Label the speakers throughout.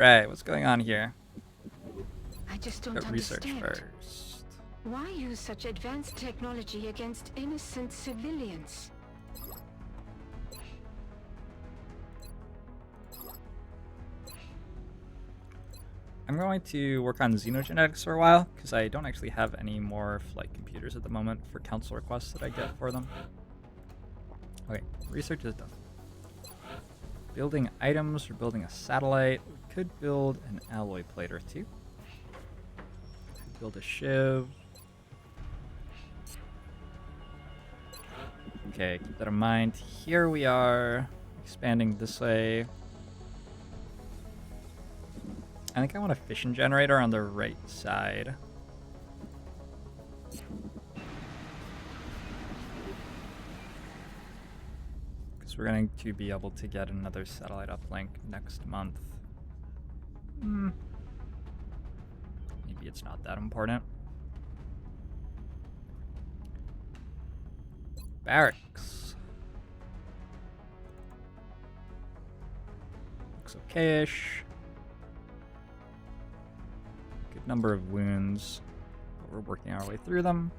Speaker 1: Right, what's going on here?
Speaker 2: I just don't
Speaker 1: Got research
Speaker 2: understand.
Speaker 1: first.
Speaker 2: Why use such advanced technology against innocent civilians?
Speaker 1: I'm going to work on xenogenetics for a while, because I don't actually have any more flight computers at the moment for council requests that I get for them. Okay, research is done. Building items or building a satellite. We could build an alloy plate or two. Could build a shiv. Okay, keep that in mind. Here we are, expanding this way. I think I want a fission generator on the right side. Because we're going to be able to get another satellite uplink next month. Maybe it's not that important. Barracks. Looks okay-ish. Good number of wounds, but we're working our way through them.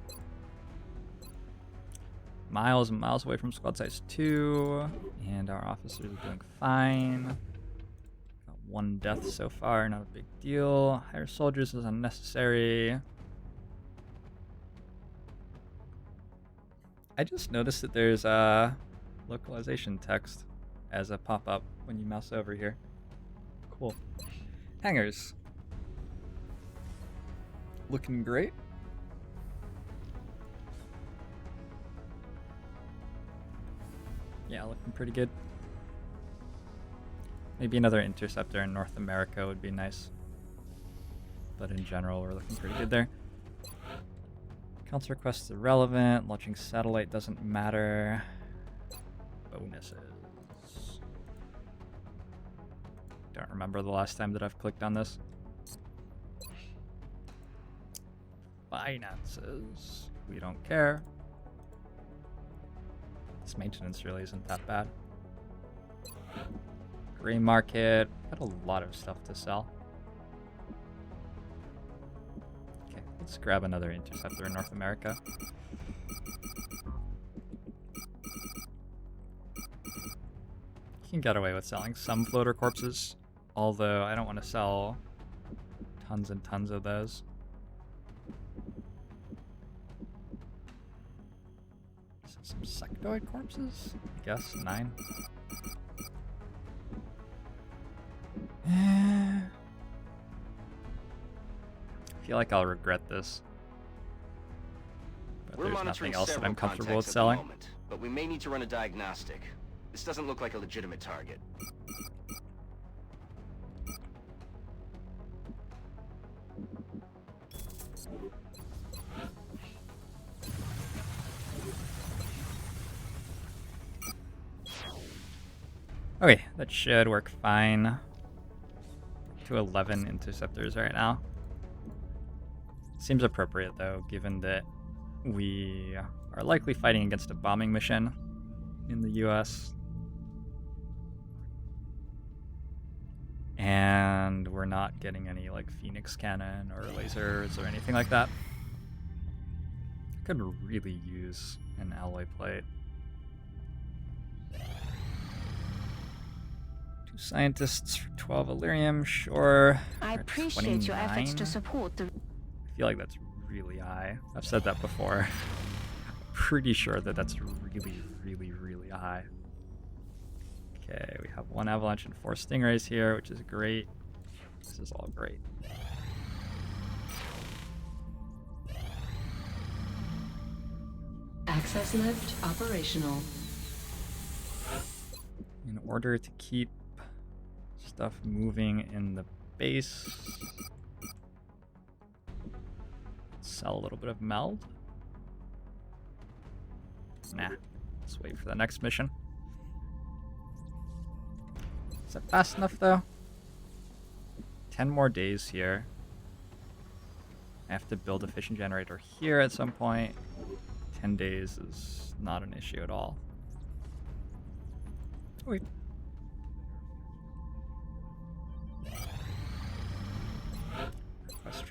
Speaker 1: Miles and miles away from squad size 2, and our officers are doing fine. Got 1 death so far, not a big deal. Hire soldiers is unnecessary. I just noticed that there's a localization text as a pop-up when you mouse over here. Cool. Hangars. Looking great. Yeah, looking pretty good. Maybe another interceptor in North America would be nice. But in general, we're looking pretty good there. Council requests irrelevant. Launching satellite doesn't matter. Bonuses. Don't remember the last time that I've clicked on this. Finances. We don't care. This maintenance really isn't that bad. Gray market. Got a lot of stuff to sell. Okay, let's grab another interceptor in North America. You can get away with selling some floater corpses, although I don't want to sell tons and tons of those. Some sectoid corpses? I guess 9. I feel like I'll regret this. But
Speaker 3: We're
Speaker 1: there's
Speaker 3: monitoring
Speaker 1: nothing else that
Speaker 3: several
Speaker 1: I'm comfortable with
Speaker 3: contacts at the
Speaker 1: selling.
Speaker 3: moment, but we may need to run a diagnostic. This doesn't look like a legitimate target.
Speaker 1: Okay, that should work fine. To 11 interceptors right now. Seems appropriate though, given that we are likely fighting against a bombing mission in the US. And we're not getting any like Phoenix cannon or lasers or anything like that. I could really use an alloy plate. 2 scientists for 12 Illyrium, sure.
Speaker 2: I
Speaker 1: We're at
Speaker 2: appreciate your efforts
Speaker 1: 29.
Speaker 2: to support the...
Speaker 1: I feel like that's really high. I've said that before. Pretty sure that that's really, really, really high. Okay, we have 1 avalanche and 4 stingrays here, which is great. This is all great.
Speaker 4: Access lift operational.
Speaker 1: In order to keep stuff moving in the base, sell a little bit of meld. Nah, let's wait for the next mission. Is that fast enough though? 10 more days here. I have to build a fission generator here at some point. 10 days is not an issue at all. Wait.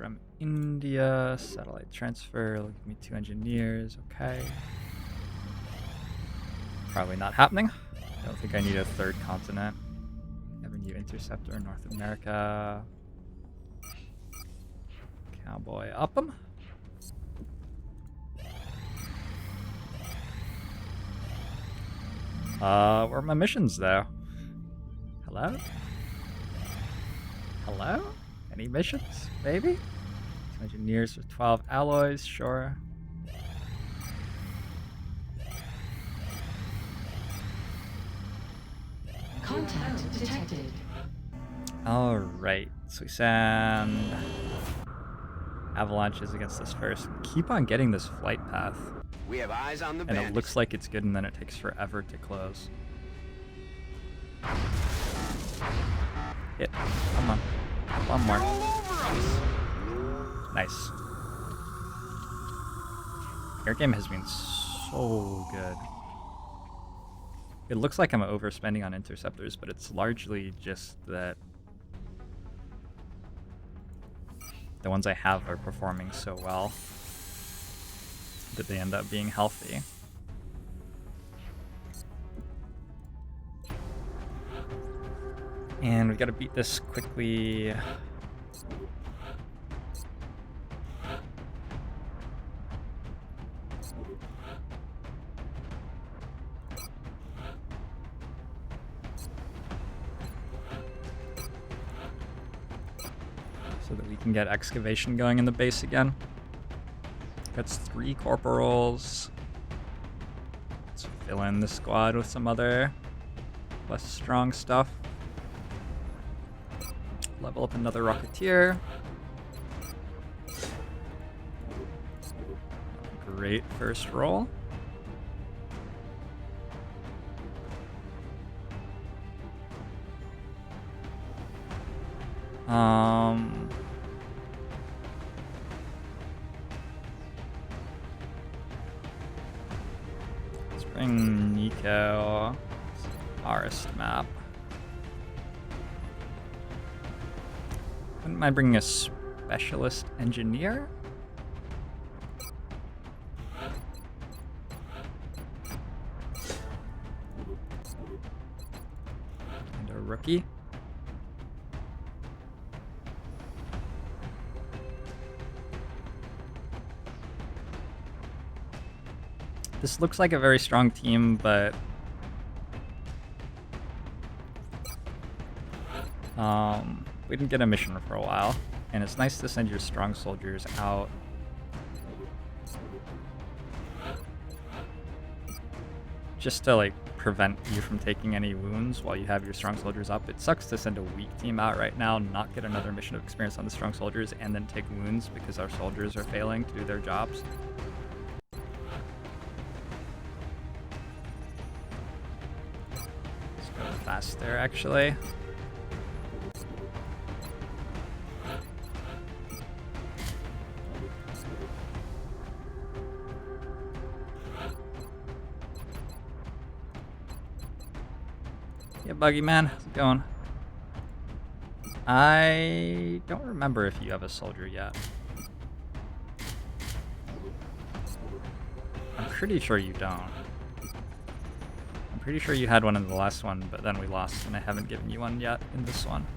Speaker 1: from India. Satellite transfer. It'll give me 2 engineers. Okay. Probably not happening. I don't think I need a 3rd continent. Never new interceptor in North America. Cowboy up 'em. Where are my missions though? Hello? Hello? Any missions? Maybe? 2 engineers with 12 alloys, sure.
Speaker 4: Contact detected.
Speaker 1: Alright, so we send avalanches against this first. Keep on getting this flight path.
Speaker 3: We have eyes on the
Speaker 1: And
Speaker 3: bandits.
Speaker 1: it looks like it's good, and then it takes forever to close. Hit. Come on. One more. Nice. Air game has been so good. It looks like I'm overspending on interceptors, but it's largely just that the ones I have are performing so well that they end up being healthy. And we gotta beat this quickly. So that we can get excavation going in the base again. That's 3 corporals. Let's fill in the squad with some other less strong stuff. Level up another Rocketeer. Great first roll. Let's bring Nico. Forest map. Wouldn't mind bringing a specialist engineer. And a rookie. This looks like a very strong team, but we didn't get a mission for a while, and it's nice to send your strong soldiers out. Just to like prevent you from taking any wounds while you have your strong soldiers up. It sucks to send a weak team out right now, not get another mission of experience on the strong soldiers, and then take wounds because our soldiers are failing to do their jobs. Let's go faster, actually. Yeah, Buggy Man, how's it going? I don't remember if you have a soldier yet. I'm pretty sure you don't. I'm pretty sure you had one in the last one, but then we lost, and I haven't given you one yet in this one.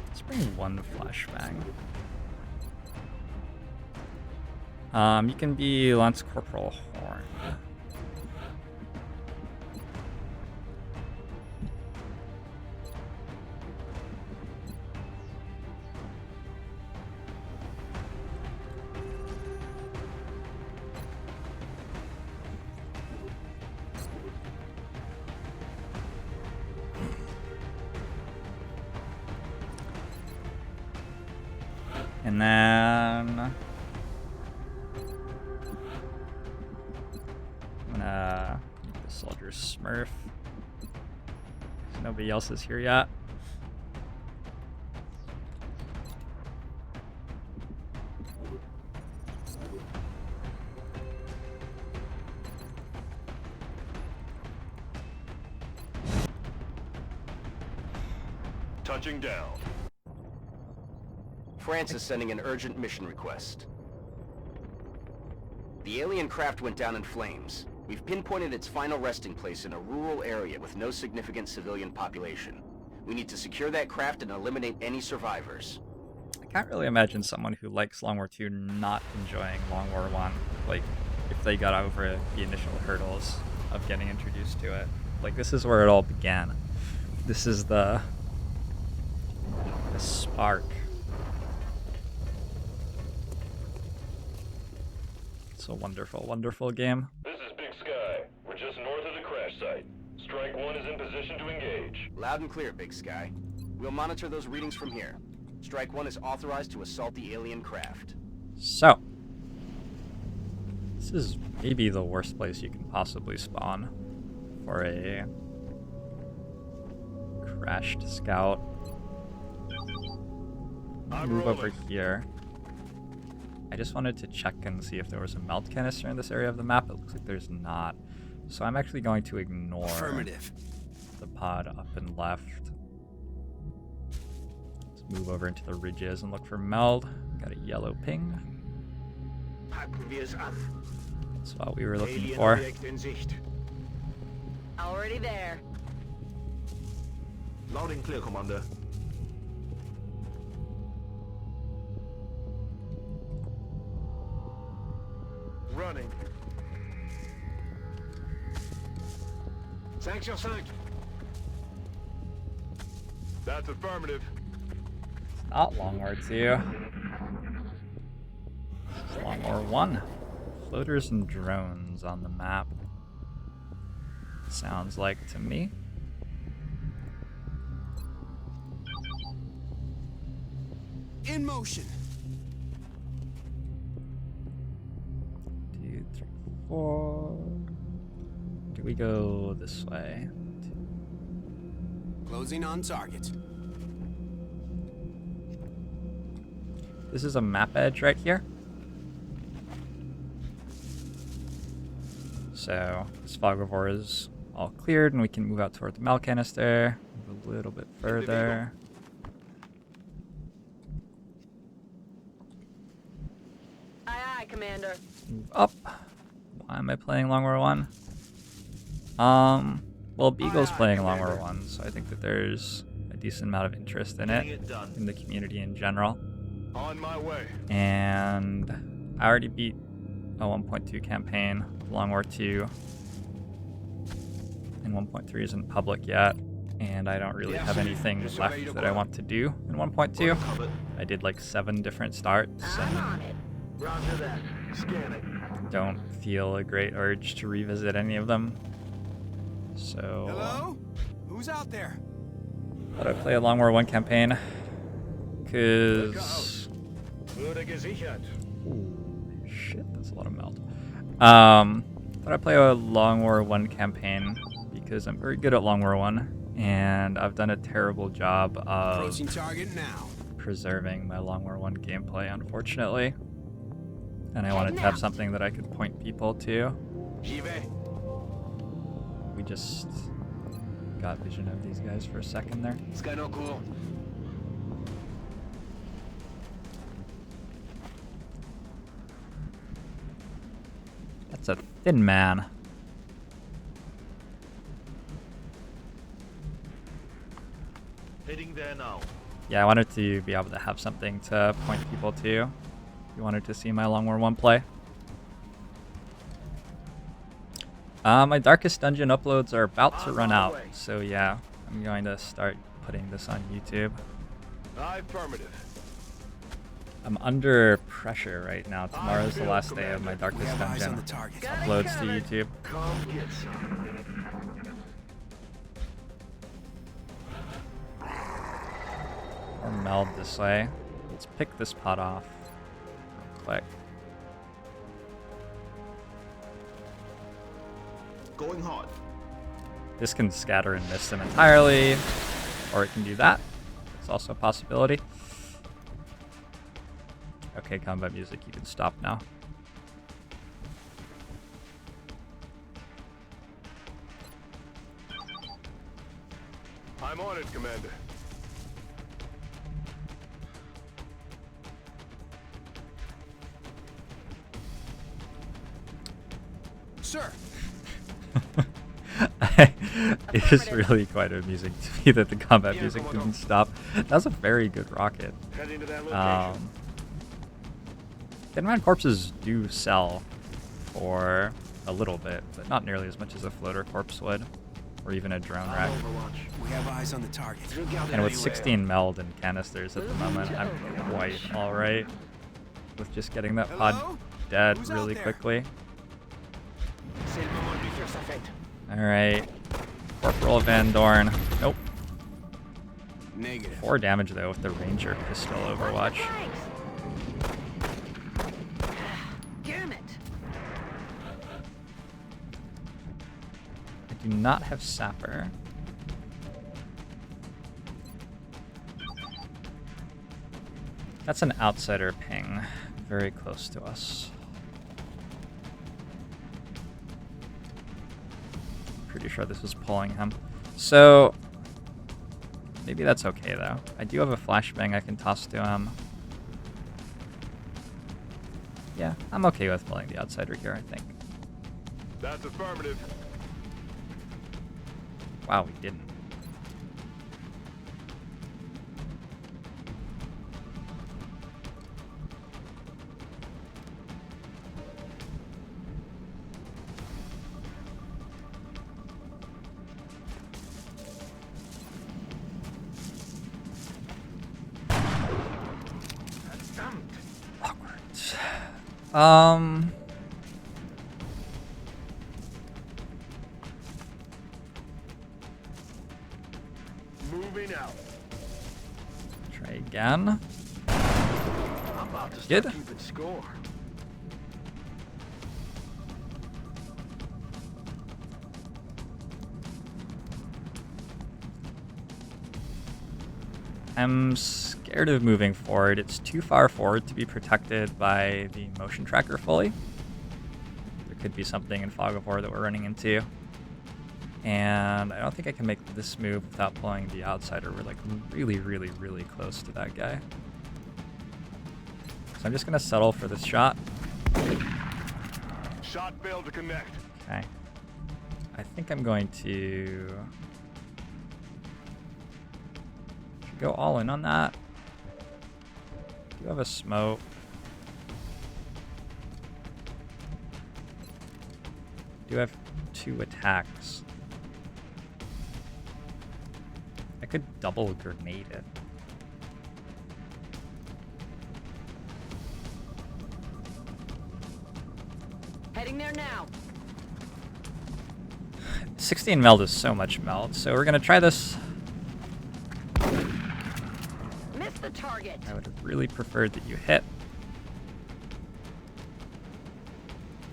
Speaker 1: Let's bring 1 flashbang. You can be Lance Corporal Horn. And then I'm gonna make the soldier Smurf. Nobody else is here yet.
Speaker 5: touching down.
Speaker 3: France is sending an urgent mission request. The alien craft went down in flames. We've pinpointed its final resting place in a rural area with no significant civilian population. We need to secure that craft and eliminate any survivors.
Speaker 1: I can't really imagine someone who likes Long War II not enjoying Long War I. Like, if they got over the initial hurdles of getting introduced to it. Like, this is where it all began. This is the spark. It's a wonderful, wonderful game.
Speaker 5: This is Big Sky. We're just north of the crash site. Strike 1 is in position to engage.
Speaker 3: Loud and clear, Big Sky. We'll monitor those readings from here. Strike 1 is authorized to assault the alien craft.
Speaker 1: So, this is maybe the worst place you can possibly spawn for a crashed scout. Move over here. I just wanted to check and see if there was a melt canister in this area of the map. It looks like there's not. So I'm actually going to ignore the pod up and left. Let's move over into the ridges and look for meld. Got a yellow ping. That's what we were looking for.
Speaker 6: Already there.
Speaker 5: Loud and clear, Commander. Running.
Speaker 3: 5 sur 5.
Speaker 5: That's affirmative.
Speaker 1: It's not Long War II. It's Long War I. Floaters and drones on the map. Sounds like to me.
Speaker 7: In motion.
Speaker 1: 2, 3, 4. Do we go this way?
Speaker 7: Closing on target.
Speaker 1: This is a map edge right here. So this fog of war is all cleared, and we can move out toward the melt canister. Move a little bit further.
Speaker 6: Aye, aye, Commander.
Speaker 1: Move up. Why am I playing Long War I? Well, Beagle's playing Long War I, so I think that there's a decent amount of interest in it, in the community in general.
Speaker 5: On my way.
Speaker 1: And I already beat a 1.2 campaign, Long War II, and 1.3 isn't public yet, and I don't really have anything left that I want to do in 1.2. I did like 7 different starts,
Speaker 6: I'm
Speaker 1: and
Speaker 6: on it.
Speaker 5: Roger that. Scanning.
Speaker 1: don't feel a great urge to revisit any of them. So,
Speaker 7: Hello? Who's out there?
Speaker 1: thought I'd play a Long War I campaign, because...
Speaker 5: Wurde gesichert.
Speaker 1: Ooh, shit, that's a lot of meld. Thought I'd play a Long War I campaign, because I'm very good at Long War I, and I've done a terrible job of
Speaker 7: Approaching target now.
Speaker 1: preserving my Long War I gameplay, unfortunately. And I wanted to have something that I could point people to.
Speaker 5: J'y vais.
Speaker 1: We just got vision of these guys for a second there.
Speaker 3: Sky no cool.
Speaker 1: That's a thin man.
Speaker 5: Heading there now.
Speaker 1: Yeah, I wanted to be able to have something to point people to. If you wanted to see my Long War I play. My Darkest Dungeon uploads are about to run out, so yeah, I'm going to start putting this on YouTube.
Speaker 5: Affirmative.
Speaker 1: I'm under pressure right now. Tomorrow's the last day of my
Speaker 7: We
Speaker 1: Darkest
Speaker 7: have eyes on
Speaker 1: Dungeon
Speaker 7: the target.
Speaker 1: uploads to YouTube.
Speaker 5: Come get some.
Speaker 1: Or meld this way. Let's pick this pot off real quick.
Speaker 5: Going hard.
Speaker 1: This can scatter and miss them entirely, or it can do that. It's also a possibility. Okay, combat music, you can stop now.
Speaker 5: I'm on it, Commander.
Speaker 7: Sir.
Speaker 1: It is really quite amusing to me that the combat music didn't stop. That was a very good rocket.
Speaker 5: Heading to that location.
Speaker 1: Dead corpses do sell for a little bit, but not nearly as much as a floater corpse would, or even a drone rack.
Speaker 7: We have eyes on the target.
Speaker 1: And with 16 meld and canisters at the moment, I'm quite alright with just getting that pod
Speaker 7: Hello?
Speaker 1: dead
Speaker 7: Who's out
Speaker 1: really
Speaker 7: there?
Speaker 1: quickly. Alright. Corporal Van Dorn. Nope.
Speaker 7: Negative.
Speaker 1: 4 damage though with the Ranger pistol Overwatch.
Speaker 6: Damn it.
Speaker 1: I do not have Sapper. That's an outsider ping. Very close to us. Pretty sure this was pulling him. So, maybe that's okay though. I do have a flashbang I can toss to him. Yeah, I'm okay with pulling the outsider here, I think.
Speaker 5: That's affirmative.
Speaker 1: Wow, we didn't. Awkward.
Speaker 5: Moving out.
Speaker 1: Try again.
Speaker 5: I'm about to
Speaker 1: Good.
Speaker 5: start keeping score.
Speaker 1: I'm scared of moving forward. It's too far forward to be protected by the motion tracker fully. There could be something in Fog of War that we're running into. And I don't think I can make this move without pulling the outsider. We're like really, really, really close to that guy. So I'm just going to settle for this shot.
Speaker 5: Shot failed to connect.
Speaker 1: Okay. I think I'm going to go all in on that. Do have a smoke. Do have 2 attacks. I could double grenade it.
Speaker 6: Heading there now.
Speaker 1: 16 meld is so much meld, so we're gonna try this.
Speaker 6: Miss the target.
Speaker 1: I would have really preferred that you hit.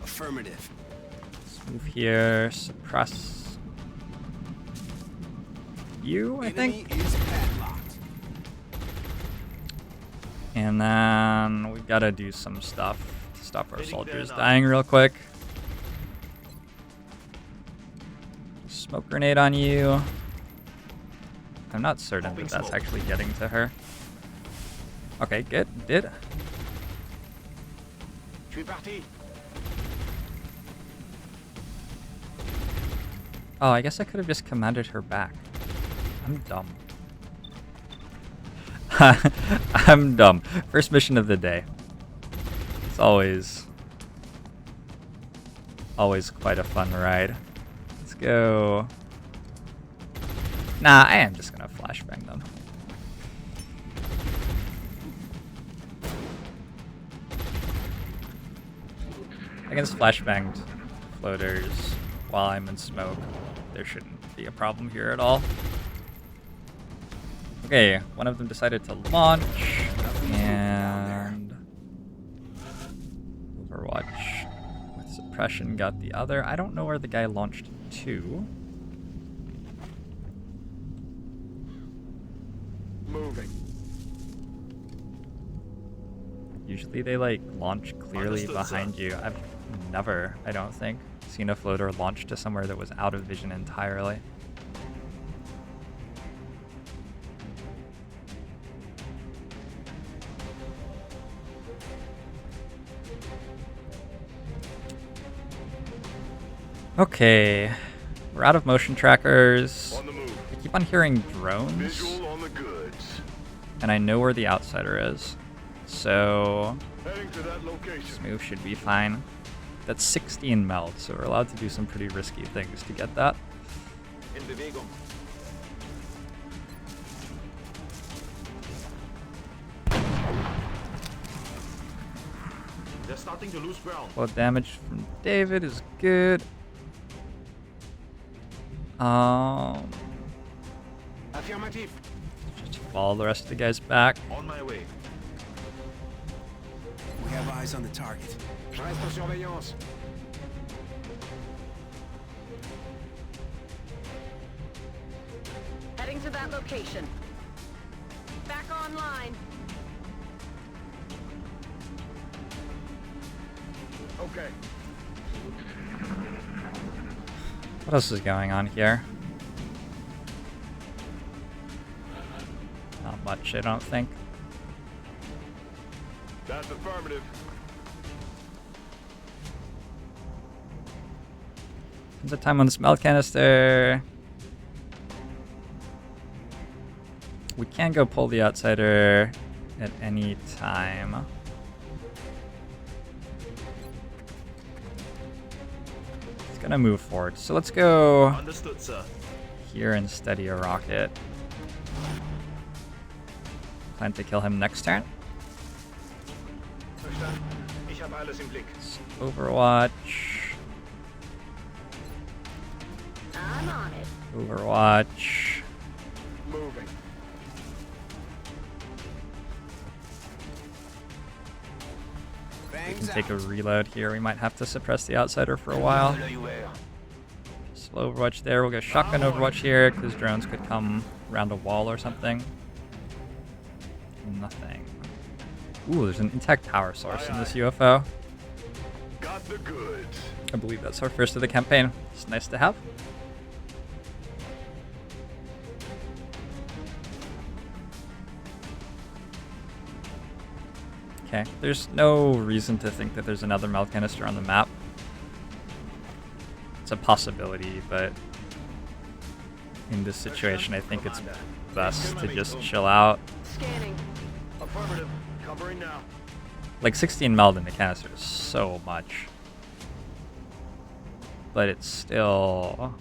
Speaker 7: Affirmative.
Speaker 1: Let's move here, suppress you, I think.
Speaker 7: Enemy is padlocked.
Speaker 1: And then we gotta do some stuff to stop our
Speaker 5: Hitting
Speaker 1: soldiers
Speaker 5: down.
Speaker 1: dying real quick. Smoke grenade on you. I'm not certain that that's actually getting to her. Okay, good. Did.
Speaker 5: Je suis parti.
Speaker 1: Oh, I guess I could have just commanded her back. I'm dumb. I'm dumb. First mission of the day. It's always quite a fun ride. Let's go. Nah, I am just gonna flashbang them. Against flashbanged floaters while I'm in smoke, there shouldn't be a problem here at all. Okay, one of them decided to launch, and Overwatch with suppression got the other. I don't know where the guy launched to.
Speaker 5: Moving.
Speaker 1: Usually they like launch clearly
Speaker 5: Understood,
Speaker 1: behind
Speaker 5: sir.
Speaker 1: you. I've never, I don't think, seen a floater launch to somewhere that was out of vision entirely. Okay, we're out of motion trackers.
Speaker 5: On the move.
Speaker 1: I keep on hearing drones,
Speaker 5: Visual on the goods.
Speaker 1: and I know where the outsider is. So
Speaker 5: Heading to that
Speaker 1: this
Speaker 5: location.
Speaker 1: move should be fine. That's 16 meld, so we're allowed to do some pretty risky things to get that.
Speaker 5: In Bewegung. They're starting to lose ground.
Speaker 1: Blood damage from David is good.
Speaker 7: Affirmative.
Speaker 1: Just follow the rest of the guys back.
Speaker 5: On my way.
Speaker 7: We have eyes on the target. Je reste en surveillance.
Speaker 6: Heading to that location. Back online.
Speaker 5: Okay.
Speaker 1: What else is going on here? Not much, I don't think.
Speaker 5: That's affirmative.
Speaker 1: There's a time on the smell canister. We can go pull the outsider at any time. It's gonna move forward. So let's go
Speaker 5: Understood, sir.
Speaker 1: here and steady a rocket. Plan to kill him next turn.
Speaker 5: Verstanden. Ich habe alles im Blick.
Speaker 1: Overwatch.
Speaker 6: I'm on it.
Speaker 1: Overwatch.
Speaker 5: Moving.
Speaker 1: We can
Speaker 7: Bangs
Speaker 1: take a
Speaker 7: out.
Speaker 1: reload here. We might have to suppress the outsider for a while. Slow Overwatch there. We'll go shotgun Overwatch here because drones could come around a wall or something. Nothing. Ooh, there's an intact power source in this UFO.
Speaker 5: Got the goods.
Speaker 1: I believe that's our first of the campaign. It's nice to have. Okay, there's no reason to think that there's another meld canister on the map. It's a possibility, but in this situation, I think it's best to just chill out.
Speaker 6: Scanning.
Speaker 5: Affirmative. Covering now.
Speaker 1: Like 16 meld in the canister is so much. But it's still...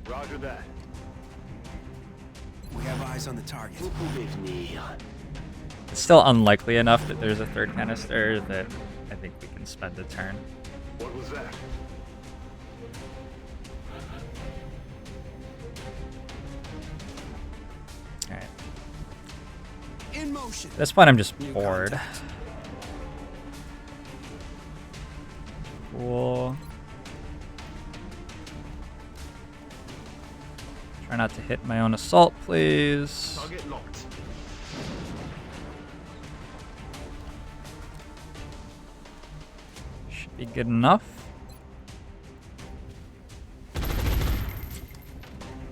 Speaker 5: Roger that.
Speaker 7: We have eyes on the target.
Speaker 1: It's still unlikely enough that there's a third canister that I think we can spend a turn.
Speaker 5: What was that?
Speaker 1: Alright.
Speaker 7: In motion.
Speaker 1: At this point, I'm just
Speaker 7: New
Speaker 1: bored.
Speaker 7: contact.
Speaker 1: Cool. Try not to hit my own assault, please.
Speaker 5: Target locked.
Speaker 1: Should be good enough.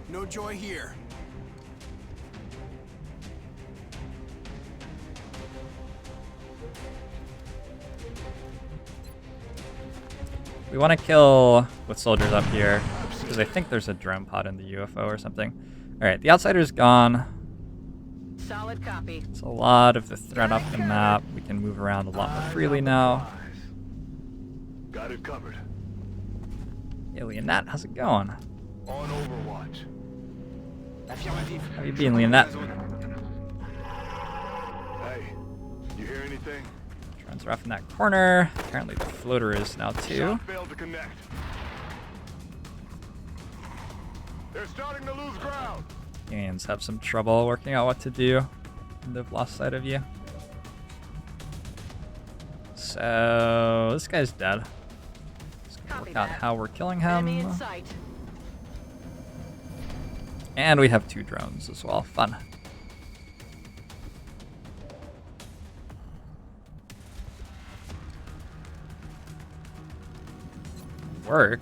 Speaker 7: No joy here.
Speaker 1: We want to kill with soldiers up here because I think there's a drone pod in the UFO or something. Alright, the outsider's gone.
Speaker 6: Solid copy.
Speaker 1: It's a lot of the threat off the map. We can move around a lot more freely now.
Speaker 5: Got it covered.
Speaker 1: Hey, Leonette, how's it going?
Speaker 5: On Overwatch.
Speaker 7: Affirmative.
Speaker 1: How you been, Leonette?
Speaker 5: Hey, you hear anything?
Speaker 1: Drones are off in that corner. Apparently the floater is now too.
Speaker 5: Shot failed to connect. They're starting to lose ground.
Speaker 1: Aliens have some trouble working out what to do. And they've lost sight of you. So this guy's dead. Let's go
Speaker 6: Copy
Speaker 1: work out
Speaker 6: that.
Speaker 1: how we're killing
Speaker 6: Enemy
Speaker 1: him.
Speaker 6: in sight.
Speaker 1: And we have 2 drones as well. Fun. Work.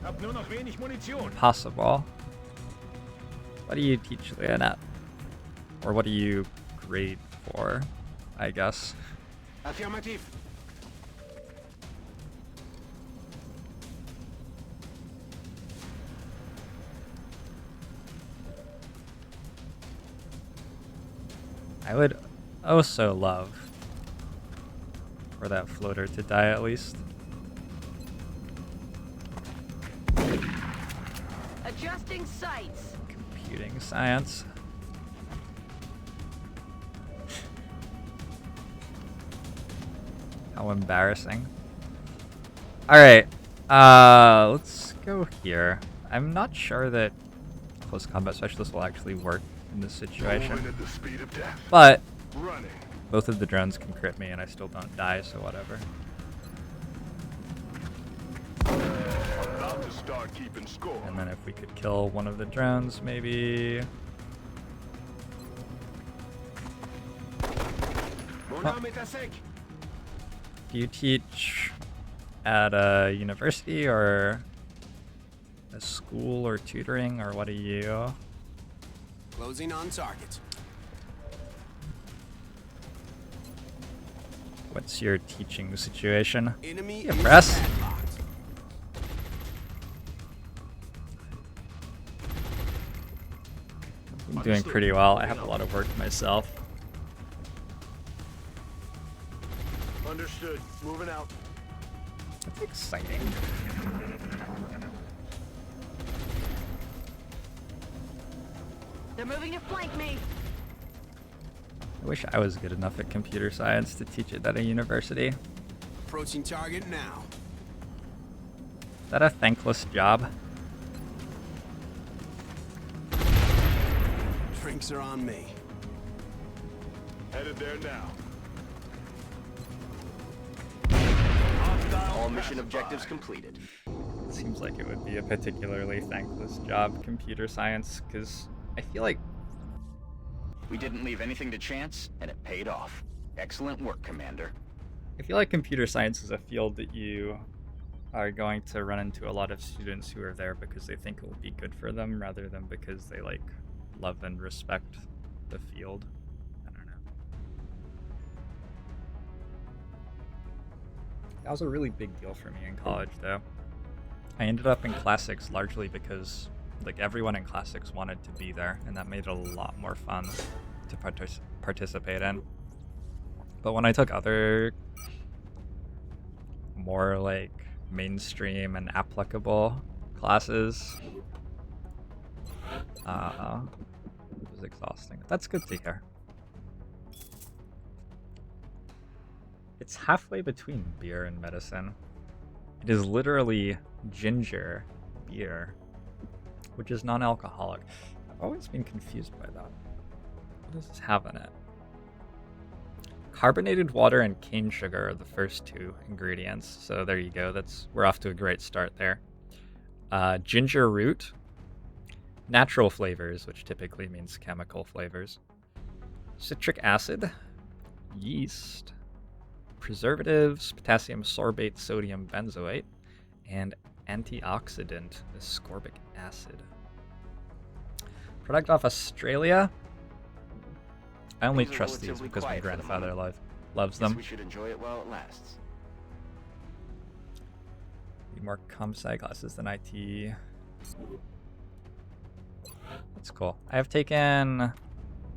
Speaker 5: Hab nur noch wenig Munition.
Speaker 1: Possible. What do you teach Leonette? Or what do you grade for, I guess?
Speaker 7: Affirmative.
Speaker 1: I would also love for that floater to die at least.
Speaker 6: Adjusting sights.
Speaker 1: Computing science. How embarrassing. Alright, let's go here. I'm not sure that close combat specialist will actually work in this situation.
Speaker 5: Moving at the speed of death.
Speaker 1: But
Speaker 5: Running.
Speaker 1: both of the drones can crit me and I still don't die, so whatever.
Speaker 5: About to start keeping score.
Speaker 1: And then if we could kill one of the drones, maybe...
Speaker 7: Mon arme est à sec.
Speaker 1: Do you teach at a university or a school or tutoring, or what do you?
Speaker 7: Closing on target.
Speaker 1: What's your teaching situation?
Speaker 7: Enemy
Speaker 1: Yeah,
Speaker 7: is
Speaker 1: press.
Speaker 7: padlocked.
Speaker 1: I'm doing pretty well. I have a lot of work myself.
Speaker 5: Understood. Moving out.
Speaker 1: That's exciting.
Speaker 6: They're moving to flank me.
Speaker 1: I wish I was good enough at computer science to teach it at a university.
Speaker 7: Approaching target now.
Speaker 1: Is that a thankless job?
Speaker 7: Drinks are on me.
Speaker 5: Headed there now.
Speaker 3: All mission objectives completed.
Speaker 1: It seems like it would be a particularly thankless job, computer science, because I feel like
Speaker 3: We didn't leave anything to chance, and it paid off. Excellent work, Commander.
Speaker 1: computer science is a field that you are going to run into a lot of students who are there because they think it will be good for them rather than because they like love and respect the field. I don't know. That was a really big deal for me in college though. I ended up in classics largely because like everyone in classics wanted to be there, and that made it a lot more fun to participate in. But when I took other more like mainstream and applicable classes, it was exhausting. That's good to hear. It's halfway between beer and medicine. It is literally ginger beer, which is non-alcoholic. I've always been confused by that. What does this have in it? Carbonated water and cane sugar are the first two ingredients. So there you go. We're off to a great start there. Ginger root, natural flavors, which typically means chemical flavors, citric acid, yeast, preservatives, potassium sorbate, sodium benzoate, and antioxidant ascorbic acid. Product off Australia. I only
Speaker 3: Things are
Speaker 1: trust these
Speaker 3: relatively
Speaker 1: because my
Speaker 3: quiet for the
Speaker 1: grandfather
Speaker 3: moment.
Speaker 1: loves
Speaker 3: Guess
Speaker 1: them.
Speaker 3: we should enjoy it while it lasts.
Speaker 1: Need more comp sci classes than IT. That's cool. I have taken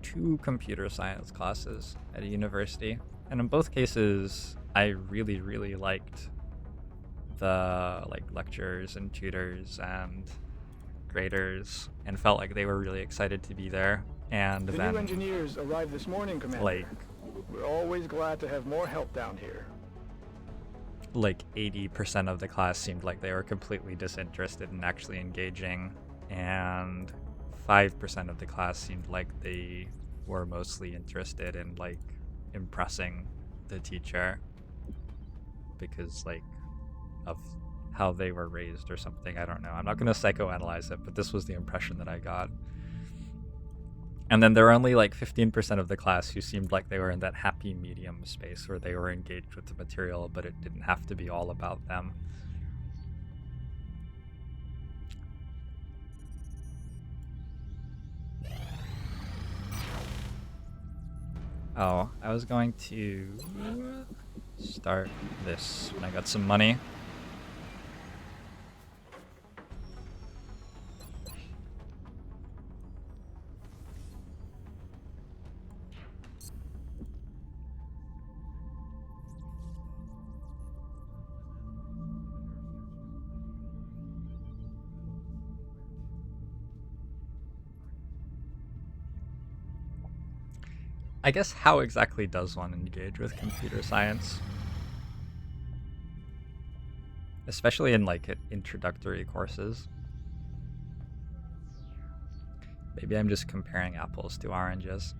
Speaker 1: 2 computer science classes at a university, and in both cases, I really, really liked the lecturers and tutors and graders, and felt like they were really excited to be there. And
Speaker 8: The
Speaker 1: then
Speaker 8: new engineers arrived this morning, Commander.
Speaker 1: like
Speaker 8: We're always glad to have more help down here.
Speaker 1: 80% of the class seemed like they were completely disinterested in actually engaging, and 5% of the class seemed like they were mostly interested in impressing the teacher because of how they were raised or something. I don't know. I'm not going to psychoanalyze it, but this was the impression that I got. And then there were only 15% of the class who seemed like they were in that happy medium space where they were engaged with the material, but it didn't have to be all about them. Oh, I was going to start this when I got some money. I guess how exactly does one engage with computer science? Especially in like introductory courses. Maybe I'm just comparing apples to oranges.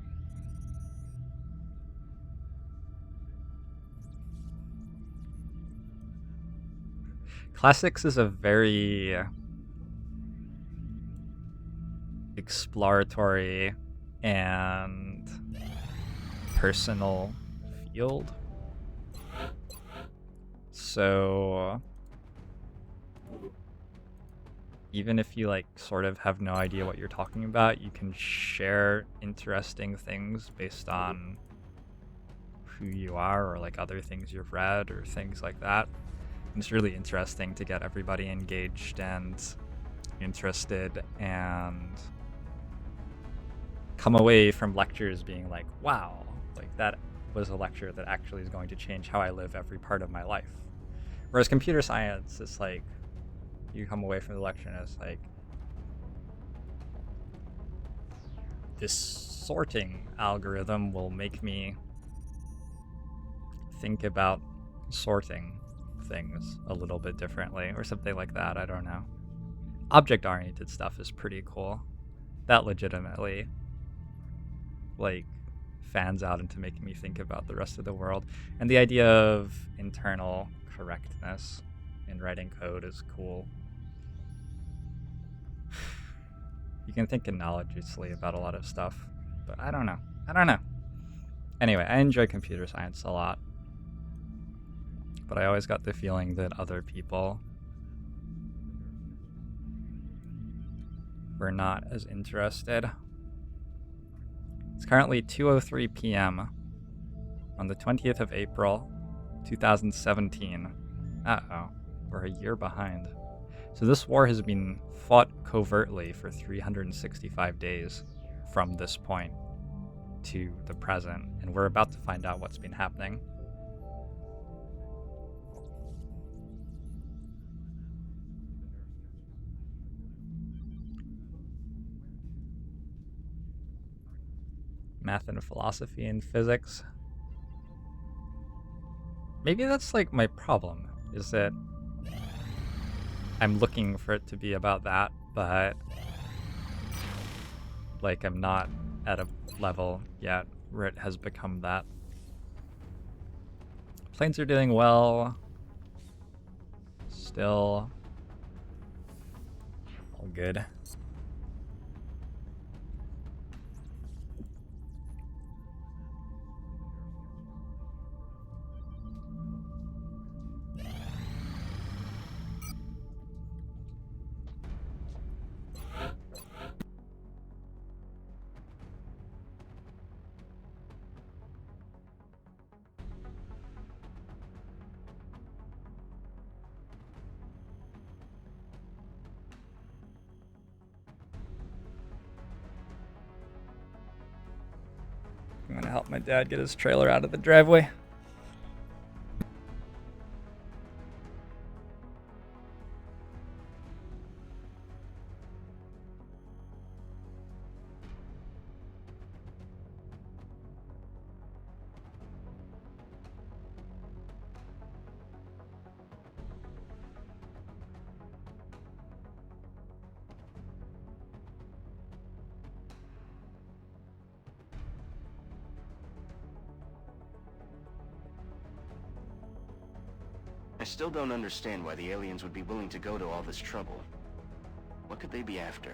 Speaker 1: Classics is a very exploratory and personal field. So even if you like sort of have no idea what you're talking about, you can share interesting things based on who you are or like other things you've read or things like that. And it's really interesting to get everybody engaged and interested and come away from lectures being like, wow, like that was a lecture that actually is going to change how I live every part of my life. Whereas computer science, it's like you come away from the lecture and it's like, this sorting algorithm will make me think about sorting things a little bit differently or something like that. I don't know. Object-oriented stuff is pretty cool. That legitimately like fans out into making me think about the rest of the world. And the idea of internal correctness in writing code is cool. You can think analogously about a lot of stuff, but I don't know. Anyway, I enjoy computer science a lot, but I always got the feeling that other people were not as interested. It's currently 2:03 p.m. on the 20th of April, 2017. Uh-oh, we're a year behind. So this war has been fought covertly for 365 days from this point to the present, and we're about to find out what's been happening. Math and philosophy and physics. Maybe that's like my problem, is that I'm looking for it to be about that, but like I'm not at a level yet where it has become that. Planes are doing well. Still all good. I'm gonna help my dad get his trailer out of the driveway.
Speaker 3: I still don't understand why the aliens would be willing to go to all this trouble. What could they be after?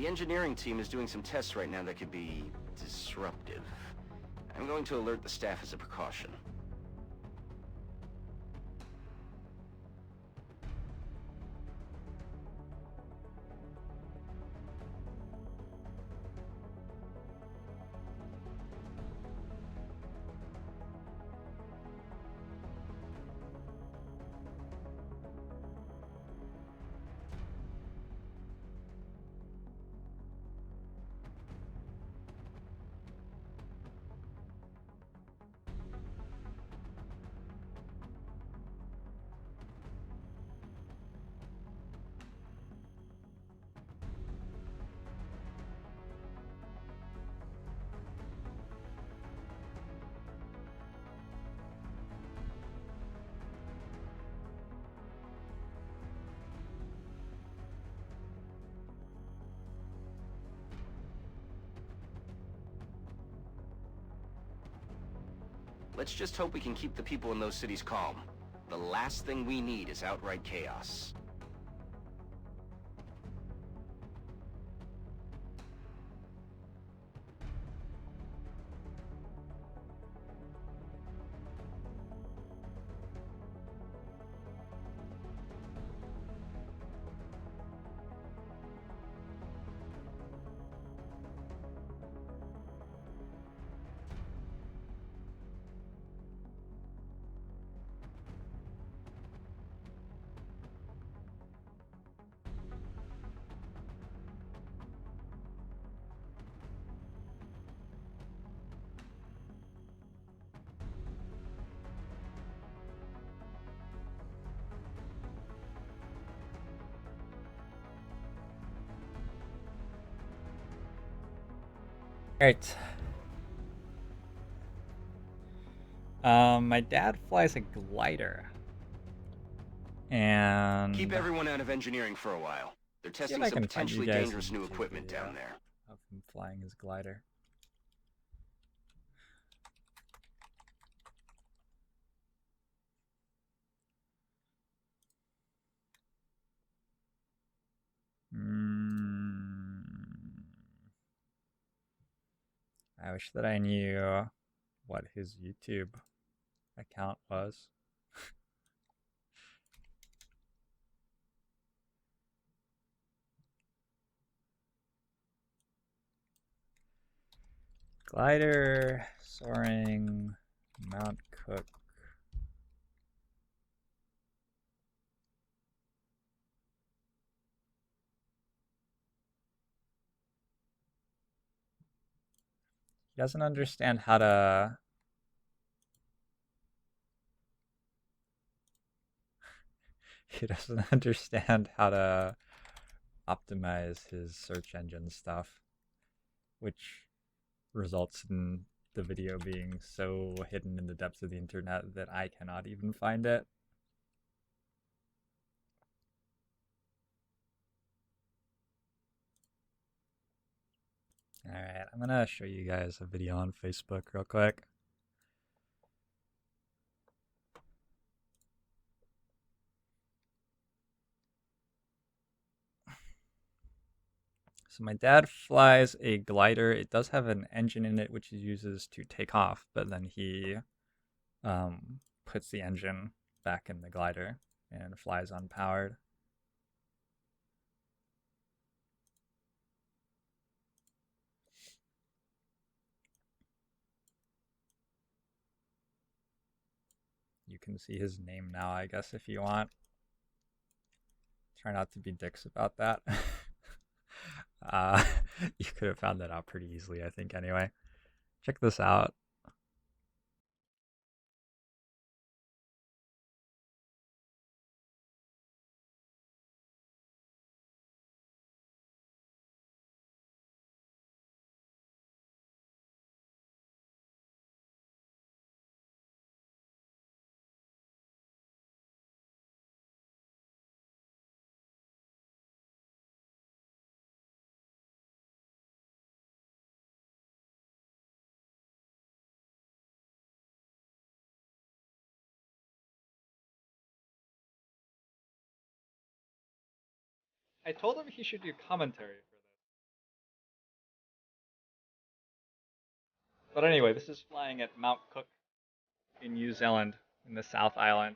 Speaker 3: The engineering team is doing some tests right now that could be disruptive. I'm going to alert the staff as a precaution. Let's just hope we can keep the people in those cities calm. The last thing we need is outright chaos.
Speaker 1: Alright. My dad flies a glider. And
Speaker 3: Keep everyone out of engineering for a while. They're
Speaker 1: see if
Speaker 3: testing
Speaker 1: I
Speaker 3: some
Speaker 1: can find you
Speaker 3: potentially
Speaker 1: guys a
Speaker 3: dangerous new
Speaker 1: YouTube
Speaker 3: equipment
Speaker 1: video
Speaker 3: down there.
Speaker 1: of him flying his glider. I wish that I knew what his YouTube account was. Glider, soaring, Mount Cook. He doesn't understand how to... He doesn't understand how to optimize his search engine stuff, which results in the video being so hidden in the depths of the internet that I cannot even find it. Alright, I'm gonna show you guys a video on Facebook real quick. So my dad flies a glider. It does have an engine in it which he uses to take off, but then he puts the engine back in the glider and flies unpowered. You can see his name now, I guess, if you want. Try not to be dicks about that. You could have found that out pretty easily, I think, anyway. Check this out. I told him he should do commentary for this. But anyway, this is flying at Mount Cook in New Zealand, in the South Island.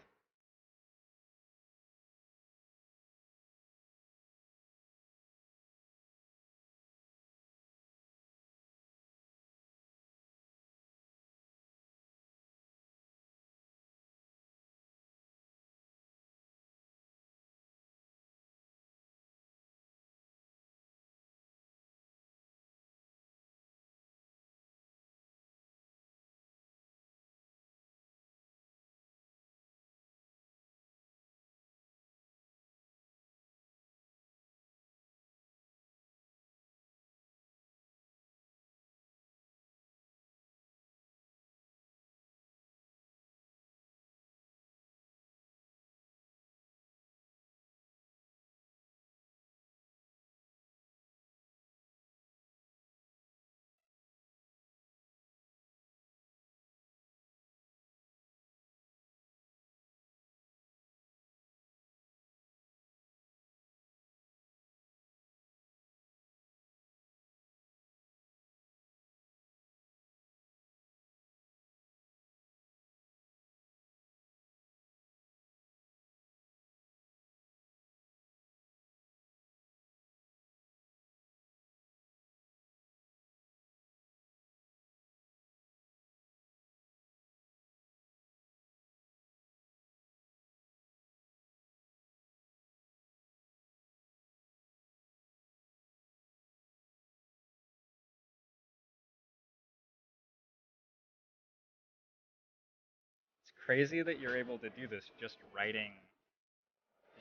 Speaker 1: It's crazy that you're able to do this just writing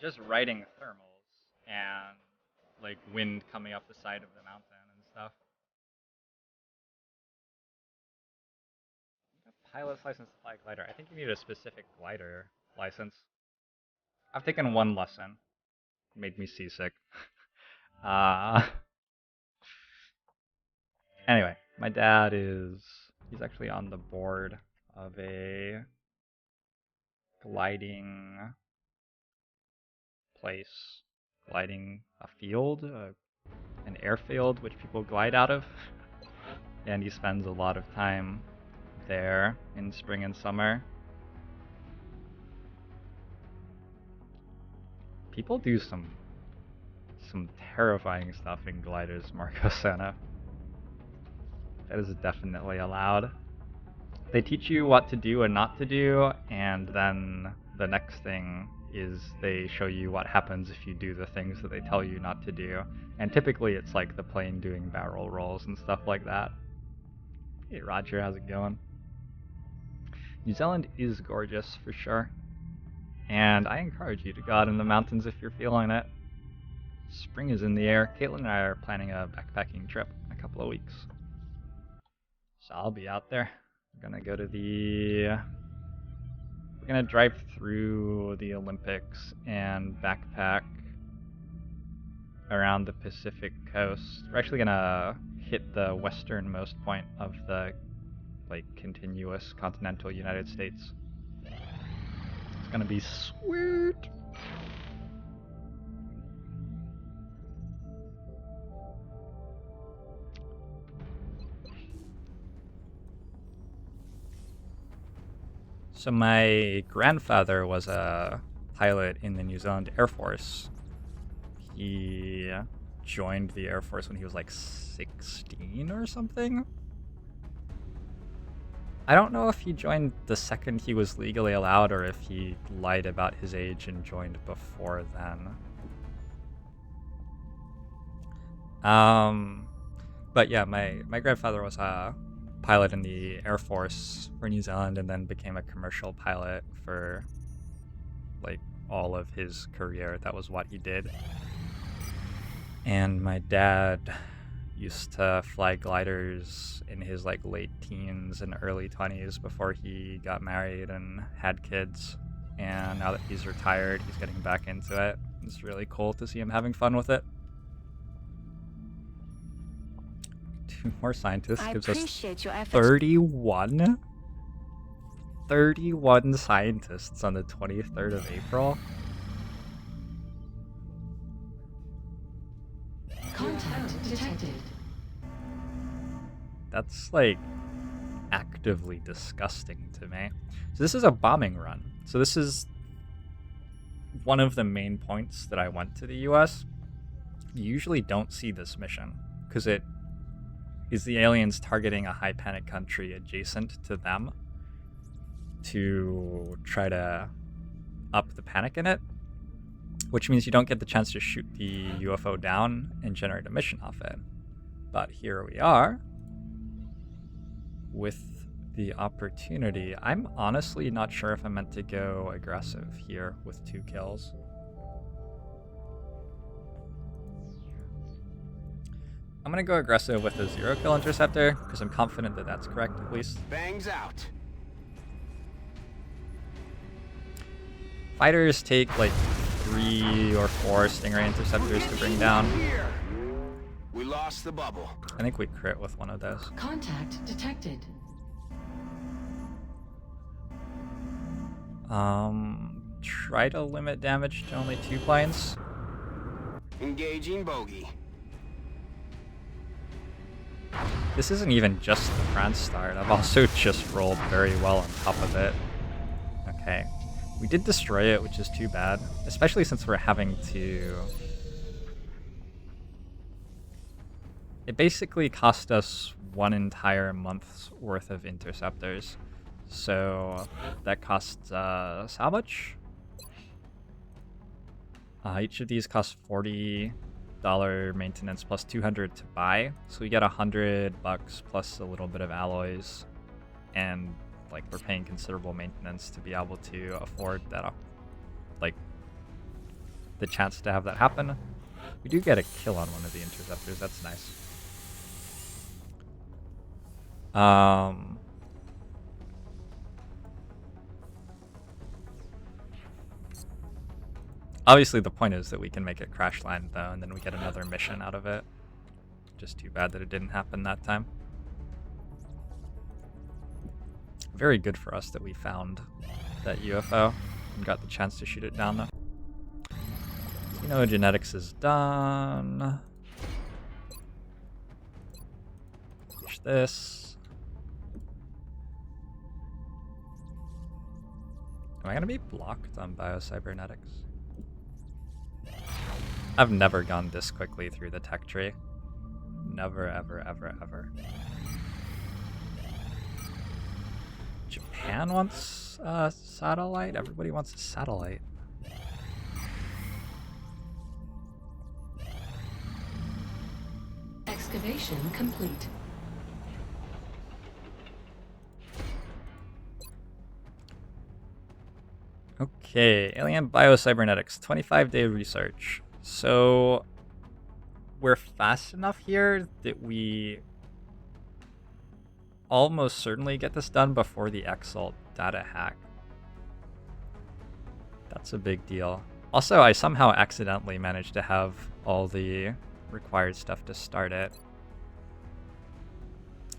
Speaker 1: thermals and like wind coming up the side of the mountain and stuff. A pilot's license to fly glider. I think you need a specific glider license. I've taken one lesson. It made me seasick. uh, anyway, my dad he's actually on the board of a gliding place, gliding a field, an airfield which people glide out of. And he spends a lot of time there in spring and summer. People do some terrifying stuff in gliders, Marco Sena. That is definitely allowed. They teach you what to do and not to do, and then the next thing is they show you what happens if you do the things that they tell you not to do. And typically it's like the plane doing barrel rolls and stuff like that. Hey Roger, how's it going? New Zealand is gorgeous for sure. And I encourage you to go out in the mountains if you're feeling it. Spring is in the air. Caitlin and I are planning a backpacking trip in a couple of weeks. So I'll be out there. We're gonna drive through the Olympics and backpack around the Pacific coast. We're actually gonna hit the westernmost point of the continuous continental United States. It's gonna be sweet. So my grandfather was a pilot in the New Zealand Air Force. He joined the Air Force when he was like 16 or something. I don't know if he joined the second he was legally allowed or if he lied about his age and joined before then. But yeah, my grandfather was a pilot in the Air Force for New Zealand and then became a commercial pilot for like all of his career. That was what he did. And my dad used to fly gliders in his like late teens and early 20s before he got married and had kids. And now that he's retired, he's getting back into it. It's really cool to see him having fun with it. 2 more scientists
Speaker 2: I
Speaker 1: gives us
Speaker 2: appreciate your efforts.
Speaker 1: 31? 31 scientists on the 23rd of April?
Speaker 4: Contact detected.
Speaker 1: That's like actively disgusting to me. So this is a bombing run. So this is one of the main points that I went to the US. You usually don't see this mission because it is the aliens targeting a high panic country adjacent to them to try to up the panic in it, which means you don't get the chance to shoot the UFO down and generate a mission off it. But here we are with the opportunity. I'm honestly not sure if I'm meant to go aggressive here with 2 kills. I'm gonna go aggressive with a 0 kill interceptor because I'm confident that that's correct at least.
Speaker 7: Bangs out.
Speaker 1: Fighters take like 3 or 4 Stingray interceptors to bring down.
Speaker 7: Here. We lost the bubble.
Speaker 1: I think we crit with one of those.
Speaker 4: Contact detected.
Speaker 1: Try to limit damage to only 2 planes.
Speaker 7: Engaging bogey.
Speaker 1: This isn't even just the France start. I've also just rolled very well on top of it. Okay. We did destroy it, which is too bad. Especially since we're having to... It basically cost us 1 entire month's worth of interceptors. So that costs us how much? Each of these costs $40 maintenance plus 200 to buy. So we get $100 plus a little bit of alloys, and like we're paying considerable maintenance to be able to afford that, like the chance to have that happen. We do get a kill on one of the interceptors. That's nice. Obviously, the point is that we can make it crash land, though, and then we get another mission out of it. Just too bad that it didn't happen that time. Very good for us that we found that UFO and got the chance to shoot it down, though. Genetics is done. Push this. Am I going to be blocked on biocybernetics? I've never gone this quickly through the tech tree. Never, ever, ever, ever. Japan wants a satellite? Everybody wants a satellite.
Speaker 4: Excavation complete.
Speaker 1: Okay, alien biocybernetics, 25-day research. So we're fast enough here that we almost certainly get this done before the Exalt data hack. That's a big deal. Also, I somehow accidentally managed to have all the required stuff to start it.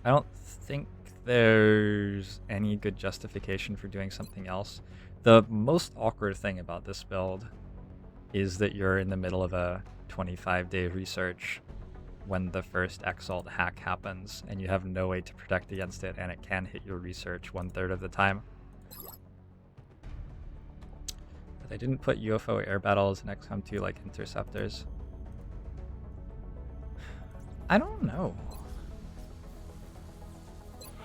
Speaker 1: I don't think there's any good justification for doing something else. The most awkward thing about this build is that you're in the middle of a 25-day research when the first Exalt hack happens, and you have no way to protect against it, and it can hit your research 1/3 of the time. But I didn't put UFO air battles in XCOM 2 like interceptors. I don't know.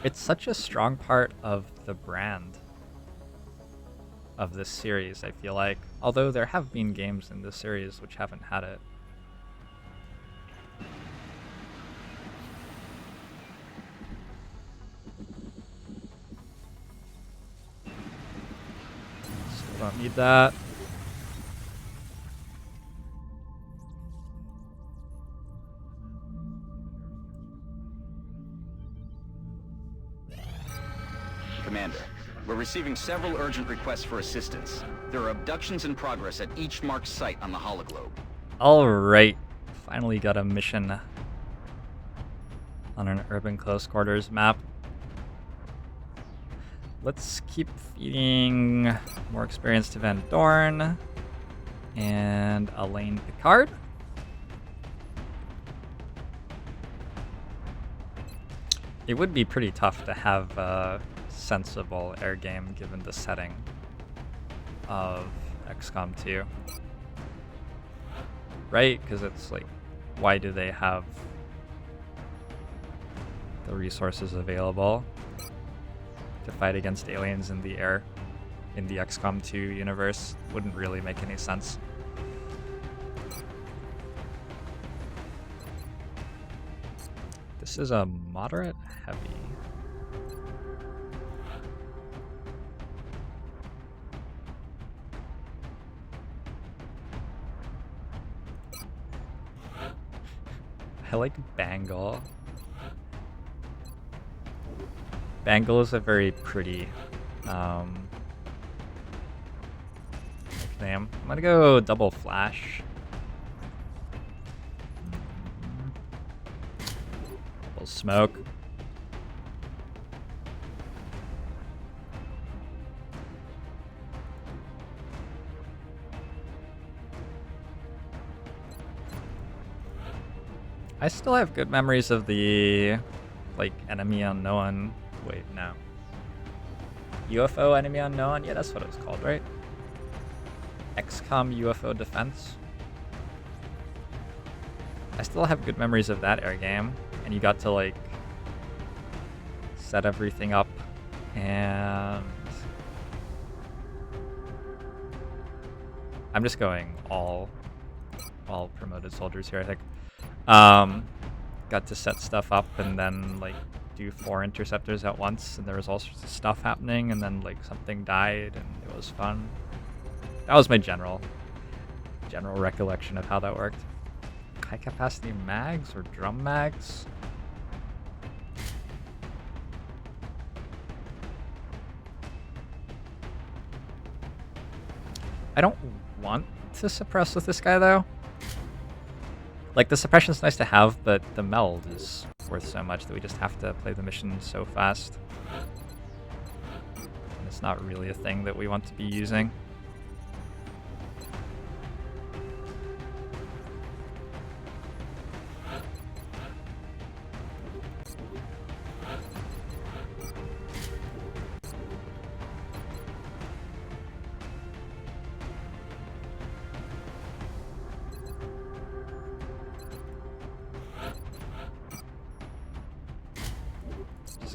Speaker 1: It's such a strong part of the brand of this series, I feel like. Although there have been games in this series which haven't had it. Still don't need that.
Speaker 3: Commander, we're receiving several urgent requests for assistance. There are abductions in progress at each marked site on the hologlobe.
Speaker 1: Alright, finally got a mission on an urban close quarters map. Let's keep feeding more experience to Van Dorn and Elaine Picard. It would be pretty tough to have a sensible air game given the setting of XCOM 2. Right? Because it's like, why do they have the resources available to fight against aliens in the air in the XCOM 2 universe? Wouldn't really make any sense. This is a moderate heavy. I like Bangle. Bangle is a very pretty nickname. I'm gonna go double flash. Double smoke. I still have good memories of the, like, enemy unknown. Wait, no. UFO enemy unknown? Yeah, that's what it was called, right? XCOM UFO defense. I still have good memories of that air game. And you got to, like, set everything up and... I'm just going all promoted soldiers here, I think. Got to set stuff up and then like do 4 interceptors at once, and there was all sorts of stuff happening, and then like something died, and it was fun. That was my general recollection of how that worked. High capacity mags or drum mags? I don't want to suppress with this guy though. Like, the suppression's nice to have, but the meld is worth so much that we just have to play the mission so fast. And it's not really a thing that we want to be using.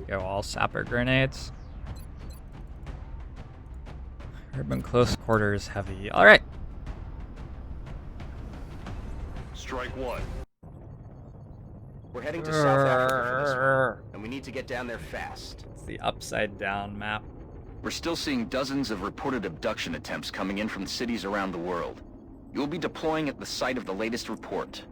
Speaker 1: Go all sapper grenades. Urban close quarters heavy. All right.
Speaker 5: Strike one.
Speaker 3: We're heading to South Africa for this one, and we need to get down there fast.
Speaker 1: It's the upside down map.
Speaker 3: We're still seeing dozens of reported abduction attempts coming in from cities around the world. You'll be deploying at the site of the latest report.